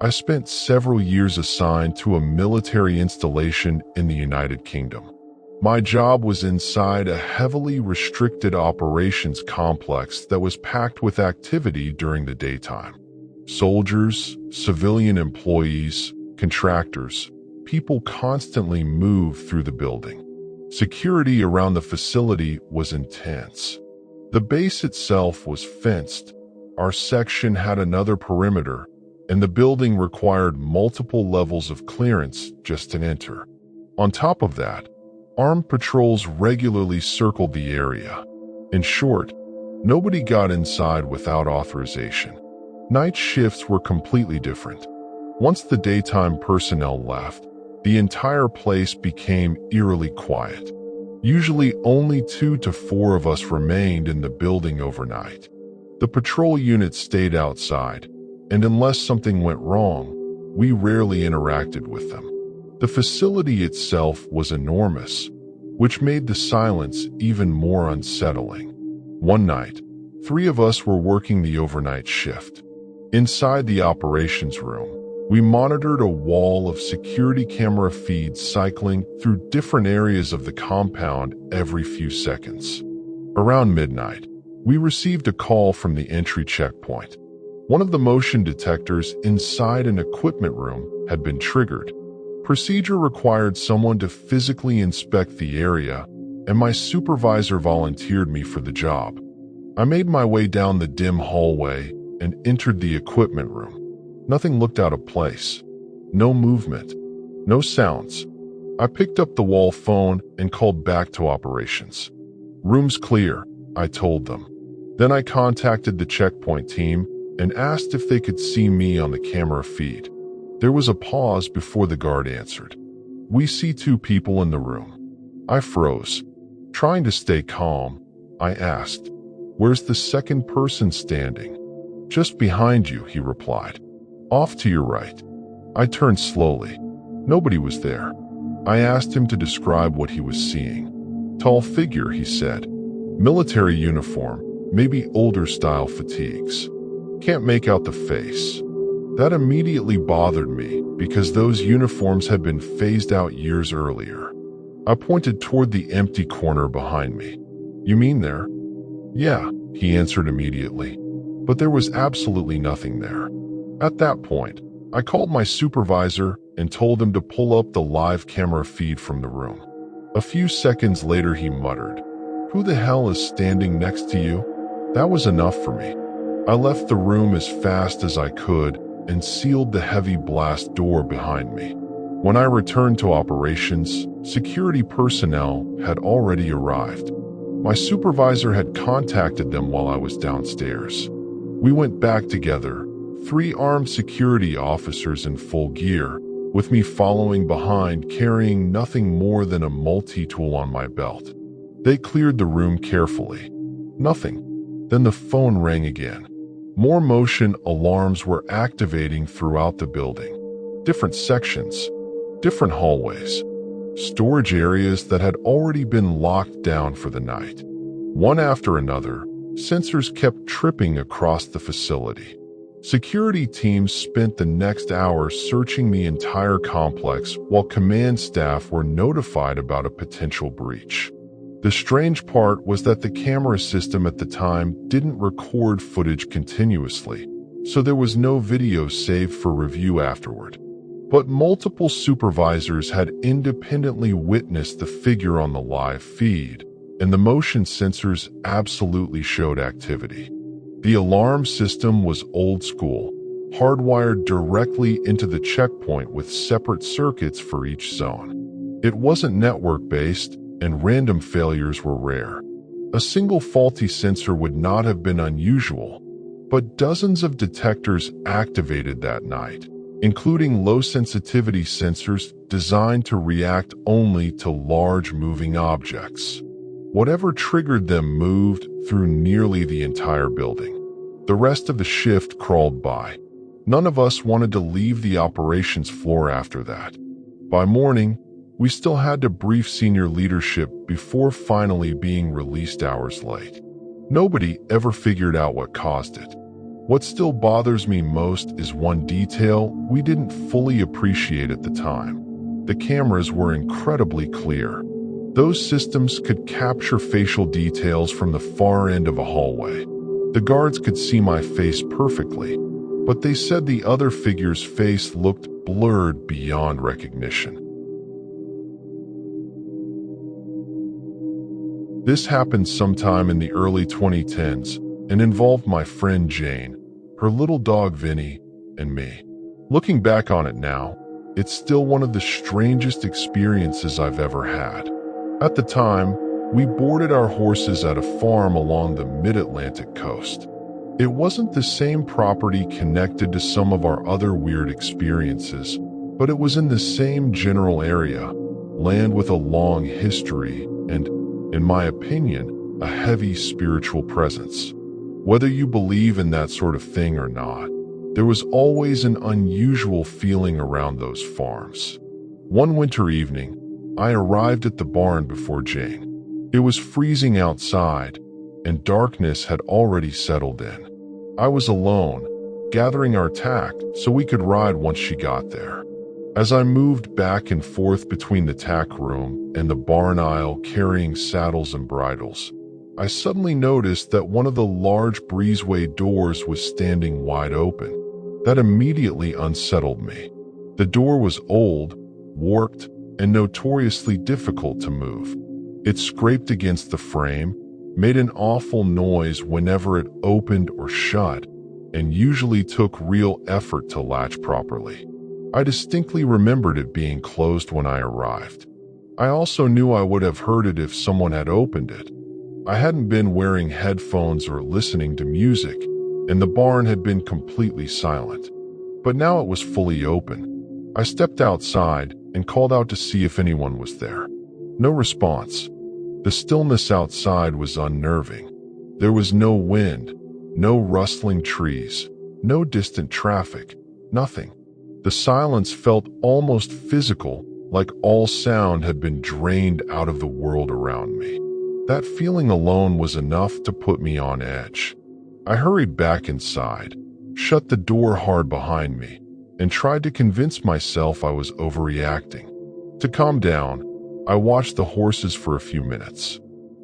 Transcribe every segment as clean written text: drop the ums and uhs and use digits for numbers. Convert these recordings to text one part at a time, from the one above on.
I spent several years assigned to a military installation in the United Kingdom. My job was inside a heavily restricted operations complex that was packed with activity during the daytime. Soldiers, civilian employees, contractors, people constantly moved through the building. Security around the facility was intense. The base itself was fenced, our section had another perimeter, and the building required multiple levels of clearance just to enter. On top of that, armed patrols regularly circled the area. In short, nobody got inside without authorization. Night shifts were completely different. Once the daytime personnel left, the entire place became eerily quiet. Usually only 2 to 4 of us remained in the building overnight. The patrol unit stayed outside, and unless something went wrong, we rarely interacted with them. The facility itself was enormous, which made the silence even more unsettling. One night, 3 of us were working the overnight shift. Inside the operations room, we monitored a wall of security camera feeds cycling through different areas of the compound every few seconds. Around midnight, we received a call from the entry checkpoint. One of the motion detectors inside an equipment room had been triggered. Procedure required someone to physically inspect the area, and my supervisor volunteered me for the job. I made my way down the dim hallway and entered the equipment room. Nothing looked out of place. No movement. No sounds. I picked up the wall phone and called back to operations. "Room's clear," I told them. Then I contacted the checkpoint team and asked if they could see me on the camera feed. There was a pause before the guard answered. "We see 2 people in the room." I froze. Trying to stay calm, I asked, "Where's the second person standing?" "Just behind you," he replied. "Off to your right." I turned slowly. Nobody was there. I asked him to describe what he was seeing. "Tall figure," he said. "Military uniform, maybe older style fatigues. Can't make out the face." That immediately bothered me because those uniforms had been phased out years earlier. I pointed toward the empty corner behind me. "You mean there?" "Yeah," he answered immediately. But there was absolutely nothing there. At that point, I called my supervisor and told him to pull up the live camera feed from the room. A few seconds later he muttered, "Who the hell is standing next to you?" That was enough for me. I left the room as fast as I could and sealed the heavy blast door behind me. When I returned to operations, security personnel had already arrived. My supervisor had contacted them while I was downstairs. We went back together, 3 armed security officers in full gear, with me following behind carrying nothing more than a multi-tool on my belt. They cleared the room carefully. Nothing. Then the phone rang again. More motion alarms were activating throughout the building. Different sections, different hallways, storage areas that had already been locked down for the night. One after another, sensors kept tripping across the facility. Security teams spent the next hour searching the entire complex while command staff were notified about a potential breach. The strange part was that the camera system at the time didn't record footage continuously, so there was no video saved for review afterward. But multiple supervisors had independently witnessed the figure on the live feed, and the motion sensors absolutely showed activity. The alarm system was old school, hardwired directly into the checkpoint with separate circuits for each zone. It wasn't network-based, and random failures were rare. A single faulty sensor would not have been unusual, but dozens of detectors activated that night, including low-sensitivity sensors designed to react only to large moving objects. Whatever triggered them moved through nearly the entire building. The rest of the shift crawled by. None of us wanted to leave the operations floor after that. By morning, we still had to brief senior leadership before finally being released hours late. Nobody ever figured out what caused it. What still bothers me most is one detail we didn't fully appreciate at the time. The cameras were incredibly clear. Those systems could capture facial details from the far end of a hallway. The guards could see my face perfectly, but they said the other figure's face looked blurred beyond recognition. This happened sometime in the early 2010s and involved my friend Jane, her little dog Vinny, and me. Looking back on it now, it's still one of the strangest experiences I've ever had. At the time, we boarded our horses at a farm along the mid-Atlantic coast. It wasn't the same property connected to some of our other weird experiences, but it was in the same general area, land with a long history and, in my opinion, a heavy spiritual presence. Whether you believe in that sort of thing or not, there was always an unusual feeling around those farms. One winter evening, I arrived at the barn before Jane. It was freezing outside, and darkness had already settled in. I was alone, gathering our tack so we could ride once she got there. As I moved back and forth between the tack room and the barn aisle carrying saddles and bridles, I suddenly noticed that one of the large breezeway doors was standing wide open. That immediately unsettled me. The door was old, warped, and notoriously difficult to move. It scraped against the frame, made an awful noise whenever it opened or shut, and usually took real effort to latch properly. I distinctly remembered it being closed when I arrived. I also knew I would have heard it if someone had opened it. I hadn't been wearing headphones or listening to music, and the barn had been completely silent. But now it was fully open. I stepped outside and called out to see if anyone was there. No response. The stillness outside was unnerving. There was no wind, no rustling trees, no distant traffic, nothing. The silence felt almost physical, like all sound had been drained out of the world around me. That feeling alone was enough to put me on edge. I hurried back inside, shut the door hard behind me, and tried to convince myself I was overreacting. To calm down, I watched the horses for a few minutes.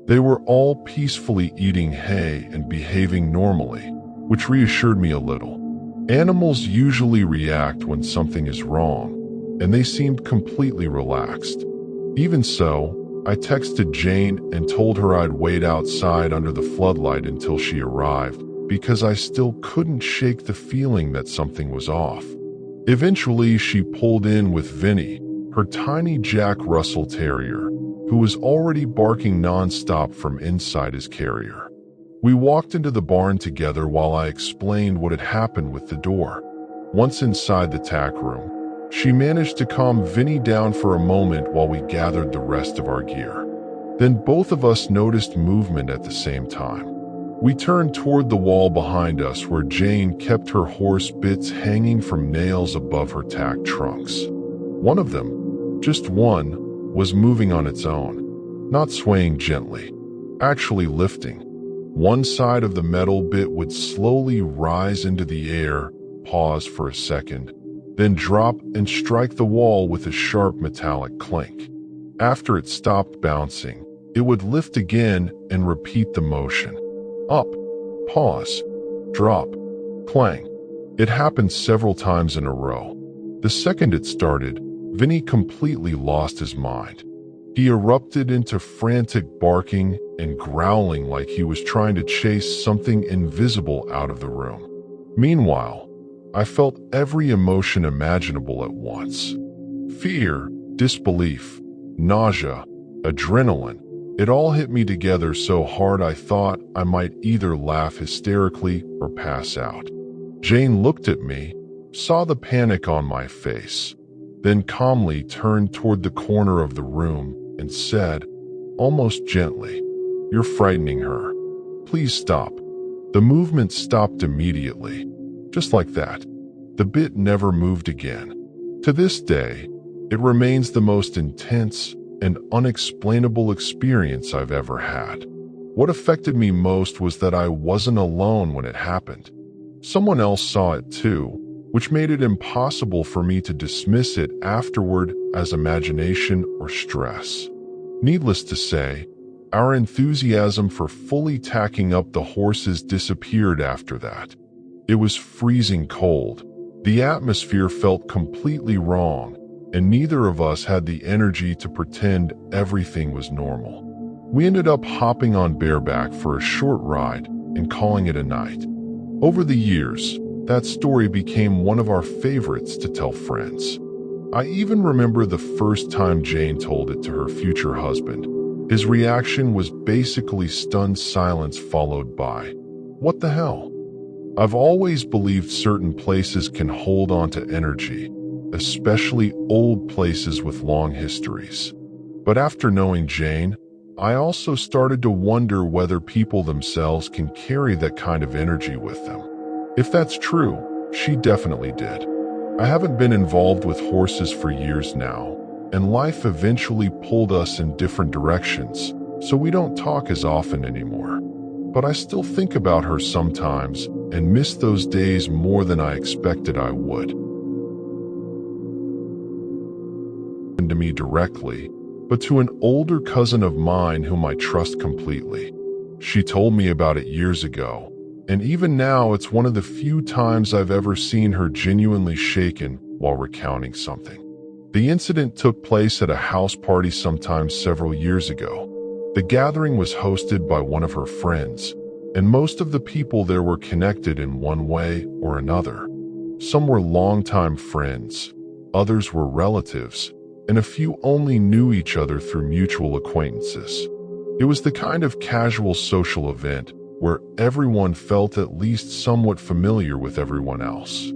They were all peacefully eating hay and behaving normally, which reassured me a little. Animals usually react when something is wrong, and they seemed completely relaxed. Even so, I texted Jane and told her I'd wait outside under the floodlight until she arrived, because I still couldn't shake the feeling that something was off. Eventually, she pulled in with Vinny, her tiny Jack Russell Terrier, who was already barking nonstop from inside his carrier. We walked into the barn together while I explained what had happened with the door. Once inside the tack room, she managed to calm Vinny down for a moment while we gathered the rest of our gear. Then both of us noticed movement at the same time. We turned toward the wall behind us where Jane kept her horse bits hanging from nails above her tack trunks. One of them, just one, was moving on its own, not swaying gently, actually lifting. One side of the metal bit would slowly rise into the air, pause for a second, then drop and strike the wall with a sharp metallic clink. After it stopped bouncing, it would lift again and repeat the motion. Up, pause, drop, clang. It happened several times in a row. The second it started, Vinny completely lost his mind. He erupted into frantic barking and growling like he was trying to chase something invisible out of the room. Meanwhile, I felt every emotion imaginable at once. Fear, disbelief, nausea, adrenaline. It all hit me together so hard I thought I might either laugh hysterically or pass out. Jane looked at me, saw the panic on my face, then calmly turned toward the corner of the room and said, almost gently, "You're frightening her. Please stop." The movement stopped immediately. Just like that. The bit never moved again. To this day, it remains the most intense and unexplainable experience I've ever had. What affected me most was that I wasn't alone when it happened. Someone else saw it too, which made it impossible for me to dismiss it afterward as imagination or stress. Needless to say, our enthusiasm for fully tacking up the horses disappeared after that. It was freezing cold. The atmosphere felt completely wrong, and neither of us had the energy to pretend everything was normal. We ended up hopping on bareback for a short ride and calling it a night. Over the years, that story became one of our favorites to tell friends. I even remember the first time Jane told it to her future husband. His reaction was basically stunned silence followed by, "What the hell?" I've always believed certain places can hold on to energy, especially old places with long histories. But after knowing Jane, I also started to wonder whether people themselves can carry that kind of energy with them. If that's true, she definitely did. I haven't been involved with horses for years now, and life eventually pulled us in different directions, so we don't talk as often anymore. But I still think about her sometimes and miss those days more than I expected I would. To me directly, but to an older cousin of mine whom I trust completely. She told me about it years ago, and even now it's one of the few times I've ever seen her genuinely shaken while recounting something. The incident took place at a house party sometime several years ago. The gathering was hosted by one of her friends, and most of the people there were connected in one way or another. Some were longtime friends, others were relatives, and a few only knew each other through mutual acquaintances. It was the kind of casual social event where everyone felt at least somewhat familiar with everyone else.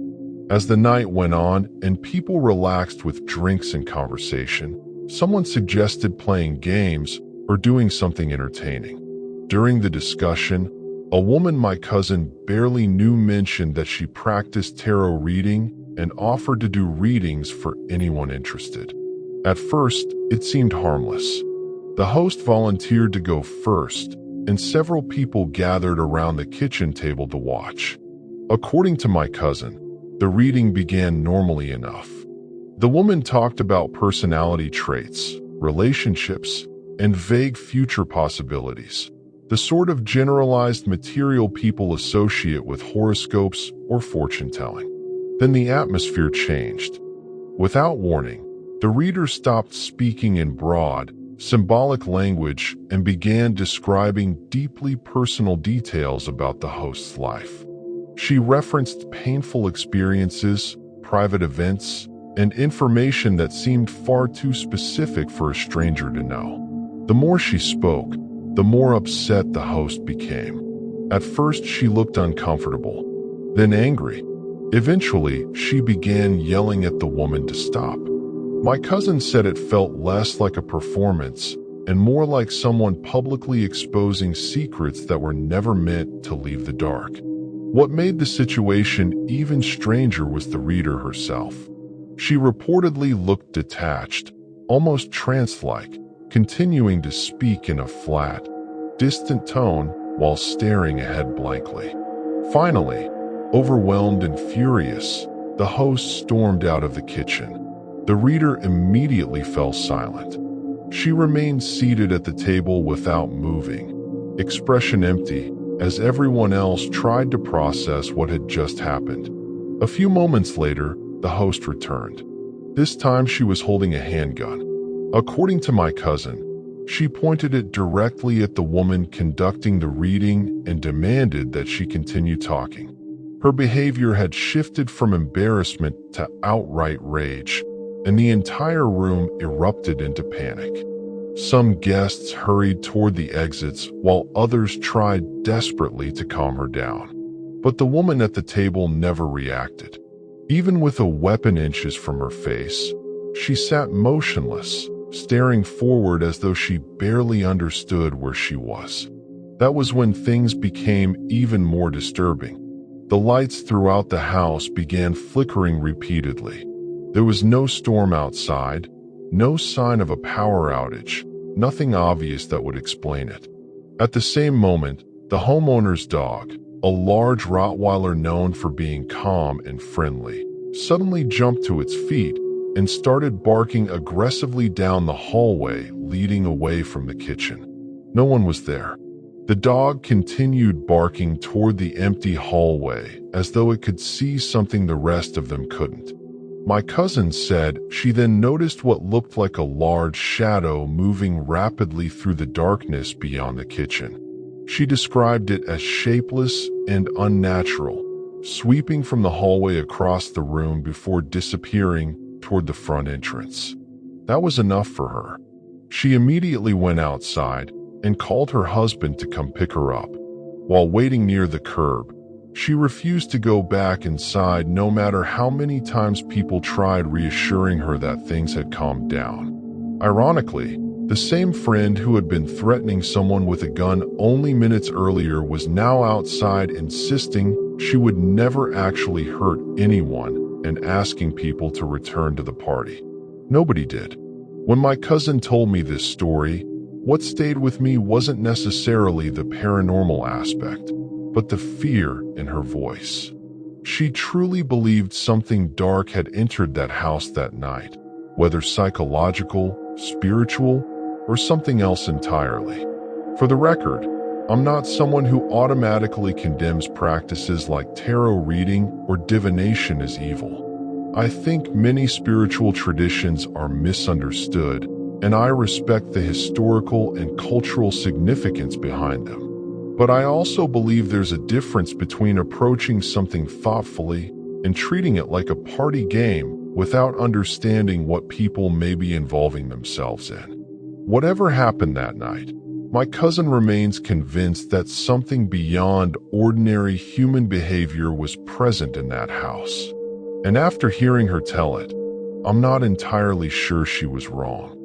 As the night went on and people relaxed with drinks and conversation, someone suggested playing games or doing something entertaining. During the discussion, a woman my cousin barely knew mentioned that she practiced tarot reading and offered to do readings for anyone interested. At first, it seemed harmless. The host volunteered to go first, and several people gathered around the kitchen table to watch. According to my cousin, the reading began normally enough. The woman talked about personality traits, relationships, and vague future possibilities, the sort of generalized material people associate with horoscopes or fortune-telling. Then the atmosphere changed. Without warning, the reader stopped speaking in broad, symbolic language and began describing deeply personal details about the host's life. She referenced painful experiences, private events, and information that seemed far too specific for a stranger to know. The more she spoke, the more upset the host became. At first, she looked uncomfortable, then angry. Eventually, she began yelling at the woman to stop. My cousin said it felt less like a performance and more like someone publicly exposing secrets that were never meant to leave the dark. What made the situation even stranger was the reader herself. She reportedly looked detached, almost trance-like, continuing to speak in a flat, distant tone while staring ahead blankly. Finally, overwhelmed and furious, the host stormed out of the kitchen. The reader immediately fell silent. She remained seated at the table without moving, expression empty, as everyone else tried to process what had just happened. A few moments later, the host returned. This time she was holding a handgun. According to my cousin, she pointed it directly at the woman conducting the reading and demanded that she continue talking. Her behavior had shifted from embarrassment to outright rage, and the entire room erupted into panic. Some guests hurried toward the exits while others tried desperately to calm her down. But the woman at the table never reacted. Even with a weapon inches from her face, she sat motionless, staring forward as though she barely understood where she was. That was when things became even more disturbing. The lights throughout the house began flickering repeatedly. There was no storm outside, no sign of a power outage, nothing obvious that would explain it. At the same moment, the homeowner's dog, a large Rottweiler known for being calm and friendly, suddenly jumped to its feet and started barking aggressively down the hallway leading away from the kitchen. No one was there. The dog continued barking toward the empty hallway as though it could see something the rest of them couldn't. My cousin said she then noticed what looked like a large shadow moving rapidly through the darkness beyond the kitchen. She described it as shapeless and unnatural, sweeping from the hallway across the room before disappearing toward the front entrance. That was enough for her. She immediately went outside and called her husband to come pick her up. While waiting near the curb, she refused to go back inside no matter how many times people tried reassuring her that things had calmed down. Ironically, the same friend who had been threatening someone with a gun only minutes earlier was now outside insisting she would never actually hurt anyone and asking people to return to the party. Nobody did. When my cousin told me this story, what stayed with me wasn't necessarily the paranormal aspect, but the fear in her voice. She truly believed something dark had entered that house that night, whether psychological, spiritual, or something else entirely. For the record, I'm not someone who automatically condemns practices like tarot reading or divination as evil. I think many spiritual traditions are misunderstood, and I respect the historical and cultural significance behind them. But I also believe there's a difference between approaching something thoughtfully and treating it like a party game without understanding what people may be involving themselves in. Whatever happened that night, my cousin remains convinced that something beyond ordinary human behavior was present in that house. And after hearing her tell it, I'm not entirely sure she was wrong.